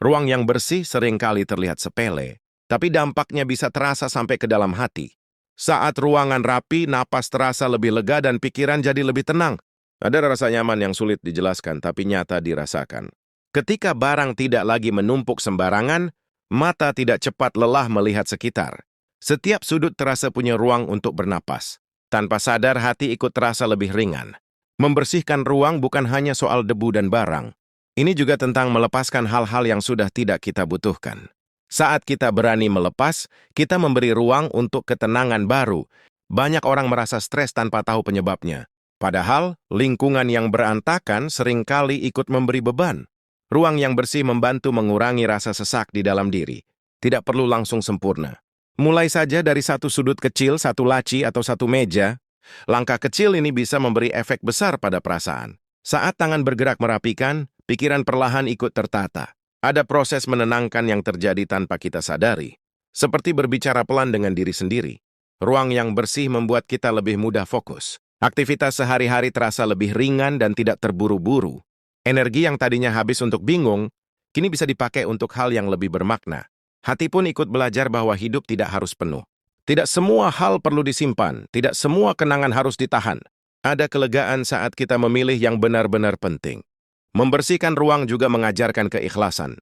Ruang yang bersih seringkali terlihat sepele, tapi dampaknya bisa terasa sampai ke dalam hati. Saat ruangan rapi, napas terasa lebih lega dan pikiran jadi lebih tenang. Ada rasa nyaman yang sulit dijelaskan, tapi nyata dirasakan. Ketika barang tidak lagi menumpuk sembarangan, mata tidak cepat lelah melihat sekitar. Setiap sudut terasa punya ruang untuk bernapas. Tanpa sadar, hati ikut terasa lebih ringan. Membersihkan ruang bukan hanya soal debu dan barang. Ini juga tentang melepaskan hal-hal yang sudah tidak kita butuhkan. Saat kita berani melepas, kita memberi ruang untuk ketenangan baru. Banyak orang merasa stres tanpa tahu penyebabnya. Padahal, lingkungan yang berantakan seringkali ikut memberi beban. Ruang yang bersih membantu mengurangi rasa sesak di dalam diri. Tidak perlu langsung sempurna. Mulai saja dari satu sudut kecil, satu laci, atau satu meja. Langkah kecil ini bisa memberi efek besar pada perasaan. Saat tangan bergerak merapikan, pikiran perlahan ikut tertata. Ada proses menenangkan yang terjadi tanpa kita sadari. Seperti berbicara pelan dengan diri sendiri. Ruang yang bersih membuat kita lebih mudah fokus. Aktivitas sehari-hari terasa lebih ringan dan tidak terburu-buru. Energi yang tadinya habis untuk bingung, kini bisa dipakai untuk hal yang lebih bermakna. Hati pun ikut belajar bahwa hidup tidak harus penuh. Tidak semua hal perlu disimpan, tidak semua kenangan harus ditahan. Ada kelegaan saat kita memilih yang benar-benar penting. Membersihkan ruang juga mengajarkan keikhlasan.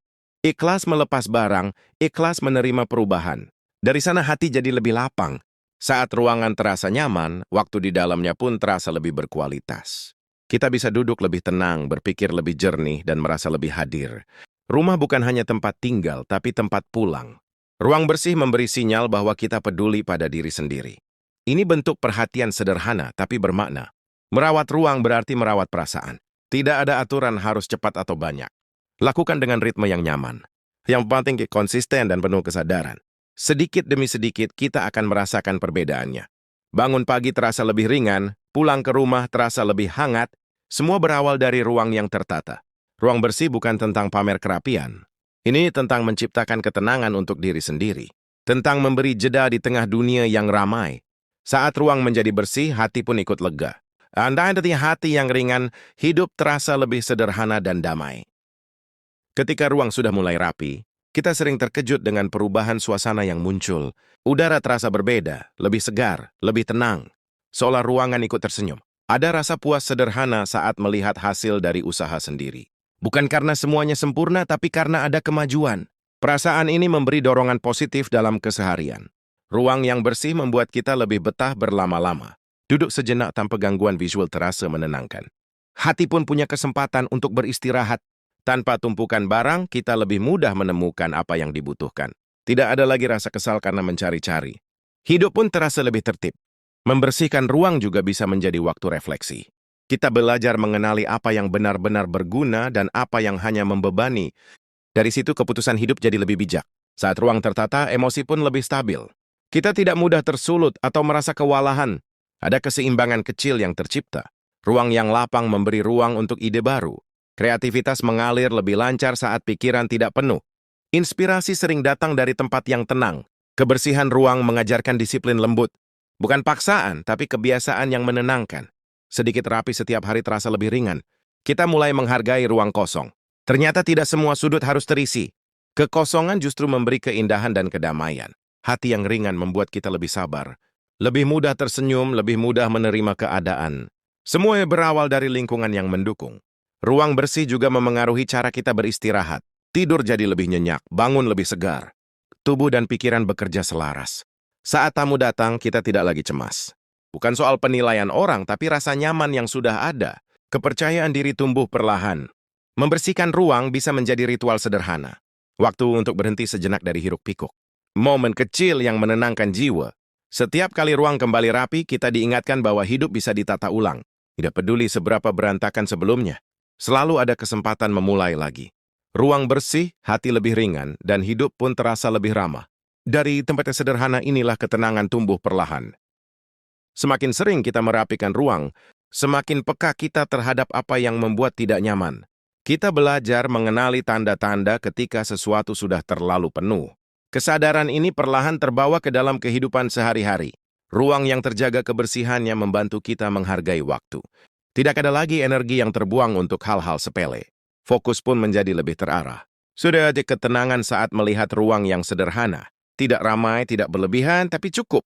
Ikhlas melepas barang, ikhlas menerima perubahan. Dari sana hati jadi lebih lapang. Saat ruangan terasa nyaman, waktu di dalamnya pun terasa lebih berkualitas. Kita bisa duduk lebih tenang, berpikir lebih jernih, dan merasa lebih hadir. Rumah bukan hanya tempat tinggal, tapi tempat pulang. Ruang bersih memberi sinyal bahwa kita peduli pada diri sendiri. Ini bentuk perhatian sederhana, tapi bermakna. Merawat ruang berarti merawat perasaan. Tidak ada aturan harus cepat atau banyak. Lakukan dengan ritme yang nyaman. Yang penting konsisten dan penuh kesadaran. Sedikit demi sedikit kita akan merasakan perbedaannya. Bangun pagi terasa lebih ringan, pulang ke rumah terasa lebih hangat. Semua berawal dari ruang yang tertata. Ruang bersih bukan tentang pamer kerapian. Ini tentang menciptakan ketenangan untuk diri sendiri. Tentang memberi jeda di tengah dunia yang ramai. Saat ruang menjadi bersih, hati pun ikut lega. Andai ada hati yang ringan, hidup terasa lebih sederhana dan damai. Ketika ruang sudah mulai rapi, kita sering terkejut dengan perubahan suasana yang muncul. Udara terasa berbeda, lebih segar, lebih tenang. Seolah ruangan ikut tersenyum. Ada rasa puas sederhana saat melihat hasil dari usaha sendiri. Bukan karena semuanya sempurna, tapi karena ada kemajuan. Perasaan ini memberi dorongan positif dalam keseharian. Ruang yang bersih membuat kita lebih betah berlama-lama. Duduk sejenak tanpa gangguan visual terasa menenangkan. Hati pun punya kesempatan untuk beristirahat. Tanpa tumpukan barang, kita lebih mudah menemukan apa yang dibutuhkan. Tidak ada lagi rasa kesal karena mencari-cari. Hidup pun terasa lebih tertib. Membersihkan ruang juga bisa menjadi waktu refleksi. Kita belajar mengenali apa yang benar-benar berguna dan apa yang hanya membebani. Dari situ keputusan hidup jadi lebih bijak. Saat ruang tertata, emosi pun lebih stabil. Kita tidak mudah tersulut atau merasa kewalahan. Ada keseimbangan kecil yang tercipta. Ruang yang lapang memberi ruang untuk ide baru. Kreativitas mengalir lebih lancar saat pikiran tidak penuh. Inspirasi sering datang dari tempat yang tenang. Kebersihan ruang mengajarkan disiplin lembut. Bukan paksaan, tapi kebiasaan yang menenangkan. Sedikit rapi setiap hari terasa lebih ringan. Kita mulai menghargai ruang kosong. Ternyata tidak semua sudut harus terisi. Kekosongan justru memberi keindahan dan kedamaian. Hati yang ringan membuat kita lebih sabar. Lebih mudah tersenyum, lebih mudah menerima keadaan. Semuanya berawal dari lingkungan yang mendukung. Ruang bersih juga memengaruhi cara kita beristirahat. Tidur jadi lebih nyenyak, bangun lebih segar. Tubuh dan pikiran bekerja selaras. Saat tamu datang, kita tidak lagi cemas. Bukan soal penilaian orang, tapi rasa nyaman yang sudah ada. Kepercayaan diri tumbuh perlahan. Membersihkan ruang bisa menjadi ritual sederhana. Waktu untuk berhenti sejenak dari hiruk-pikuk. Momen kecil yang menenangkan jiwa. Setiap kali ruang kembali rapi, kita diingatkan bahwa hidup bisa ditata ulang. Tidak peduli seberapa berantakan sebelumnya. Selalu ada kesempatan memulai lagi. Ruang bersih, hati lebih ringan, dan hidup pun terasa lebih ramah. Dari tempat yang sederhana inilah ketenangan tumbuh perlahan. Semakin sering kita merapikan ruang, semakin peka kita terhadap apa yang membuat tidak nyaman. Kita belajar mengenali tanda-tanda ketika sesuatu sudah terlalu penuh. Kesadaran ini perlahan terbawa ke dalam kehidupan sehari-hari. Ruang yang terjaga kebersihannya membantu kita menghargai waktu. Tidak ada lagi energi yang terbuang untuk hal-hal sepele. Fokus pun menjadi lebih terarah. Sudah ada ketenangan saat melihat ruang yang sederhana. Tidak ramai, tidak berlebihan, tapi cukup.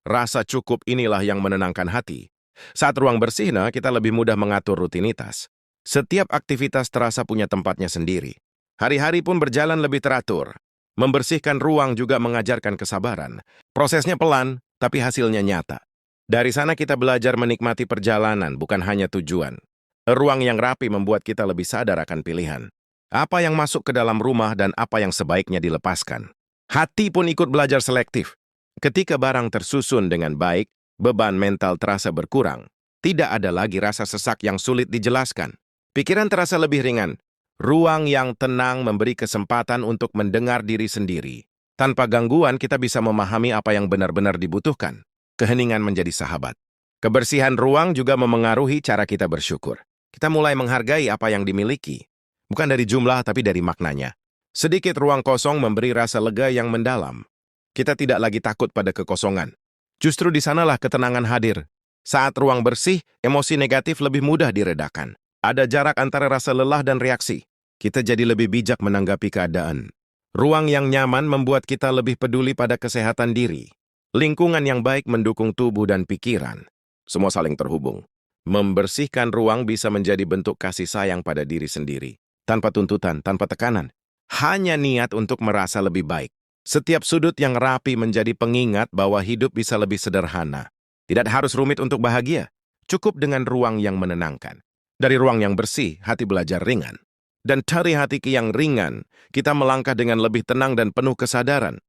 Rasa cukup inilah yang menenangkan hati. Saat ruang bersih, kita lebih mudah mengatur rutinitas. Setiap aktivitas terasa punya tempatnya sendiri. Hari-hari pun berjalan lebih teratur. Membersihkan ruang juga mengajarkan kesabaran. Prosesnya pelan, tapi hasilnya nyata. Dari sana kita belajar menikmati perjalanan, bukan hanya tujuan. Ruang yang rapi membuat kita lebih sadar akan pilihan. Apa yang masuk ke dalam rumah dan apa yang sebaiknya dilepaskan. Hati pun ikut belajar selektif. Ketika barang tersusun dengan baik, beban mental terasa berkurang. Tidak ada lagi rasa sesak yang sulit dijelaskan. Pikiran terasa lebih ringan. Ruang yang tenang memberi kesempatan untuk mendengar diri sendiri. Tanpa gangguan, kita bisa memahami apa yang benar-benar dibutuhkan. Keheningan menjadi sahabat. Kebersihan ruang juga memengaruhi cara kita bersyukur. Kita mulai menghargai apa yang dimiliki. Bukan dari jumlah, tapi dari maknanya. Sedikit ruang kosong memberi rasa lega yang mendalam. Kita tidak lagi takut pada kekosongan. Justru di sanalah ketenangan hadir. Saat ruang bersih, emosi negatif lebih mudah diredakan. Ada jarak antara rasa lelah dan reaksi. Kita jadi lebih bijak menanggapi keadaan. Ruang yang nyaman membuat kita lebih peduli pada kesehatan diri. Lingkungan yang baik mendukung tubuh dan pikiran. Semua saling terhubung. Membersihkan ruang bisa menjadi bentuk kasih sayang pada diri sendiri. Tanpa tuntutan, tanpa tekanan. Hanya niat untuk merasa lebih baik. Setiap sudut yang rapi menjadi pengingat bahwa hidup bisa lebih sederhana. Tidak harus rumit untuk bahagia. Cukup dengan ruang yang menenangkan. Dari ruang yang bersih, hati belajar ringan. Dan dari hati yang ringan, kita melangkah dengan lebih tenang dan penuh kesadaran.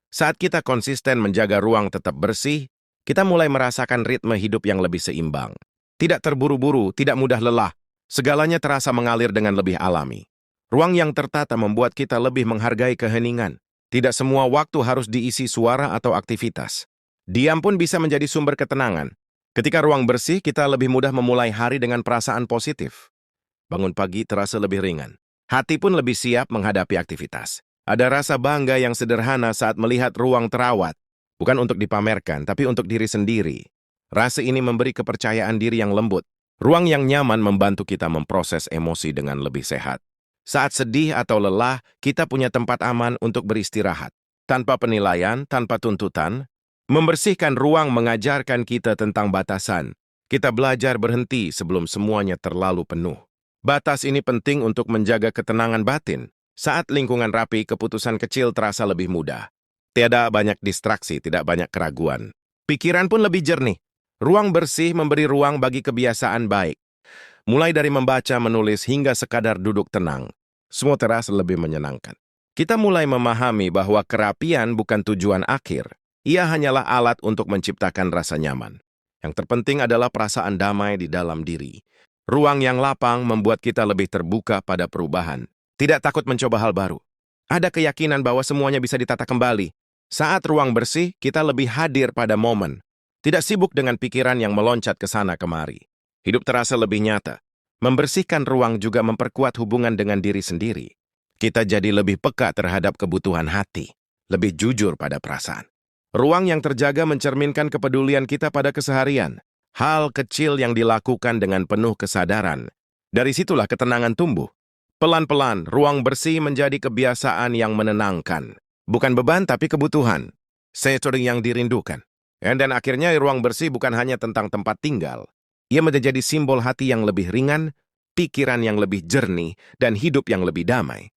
Saat kita konsisten menjaga ruang tetap bersih, kita mulai merasakan ritme hidup yang lebih seimbang. Tidak terburu-buru, tidak mudah lelah. Segalanya terasa mengalir dengan lebih alami. Ruang yang tertata membuat kita lebih menghargai keheningan. Tidak semua waktu harus diisi suara atau aktivitas. Diam pun bisa menjadi sumber ketenangan. Ketika ruang bersih, kita lebih mudah memulai hari dengan perasaan positif. Bangun pagi terasa lebih ringan. Hati pun lebih siap menghadapi aktivitas. Ada rasa bangga yang sederhana saat melihat ruang terawat. Bukan untuk dipamerkan, tapi untuk diri sendiri. Rasa ini memberi kepercayaan diri yang lembut. Ruang yang nyaman membantu kita memproses emosi dengan lebih sehat. Saat sedih atau lelah, kita punya tempat aman untuk beristirahat. Tanpa penilaian, tanpa tuntutan, membersihkan ruang mengajarkan kita tentang batasan. Kita belajar berhenti sebelum semuanya terlalu penuh. Batas ini penting untuk menjaga ketenangan batin. Saat lingkungan rapi, keputusan kecil terasa lebih mudah. Tiada banyak distraksi, tidak banyak keraguan. Pikiran pun lebih jernih. Ruang bersih memberi ruang bagi kebiasaan baik. Mulai dari membaca, menulis, hingga sekadar duduk tenang. Semua terasa lebih menyenangkan. Kita mulai memahami bahwa kerapian bukan tujuan akhir. Ia hanyalah alat untuk menciptakan rasa nyaman. Yang terpenting adalah perasaan damai di dalam diri. Ruang yang lapang membuat kita lebih terbuka pada perubahan. Tidak takut mencoba hal baru. Ada keyakinan bahwa semuanya bisa ditata kembali. Saat ruang bersih, kita lebih hadir pada momen. Tidak sibuk dengan pikiran yang meloncat ke sana kemari. Hidup terasa lebih nyata. Membersihkan ruang juga memperkuat hubungan dengan diri sendiri. Kita jadi lebih peka terhadap kebutuhan hati. Lebih jujur pada perasaan. Ruang yang terjaga mencerminkan kepedulian kita pada keseharian. Hal kecil yang dilakukan dengan penuh kesadaran. Dari situlah ketenangan tumbuh. Pelan-pelan, ruang bersih menjadi kebiasaan yang menenangkan. Bukan beban, tapi kebutuhan. Sesuatu yang dirindukan. Dan akhirnya ruang bersih bukan hanya tentang tempat tinggal. Ia menjadi simbol hati yang lebih ringan, pikiran yang lebih jernih, dan hidup yang lebih damai.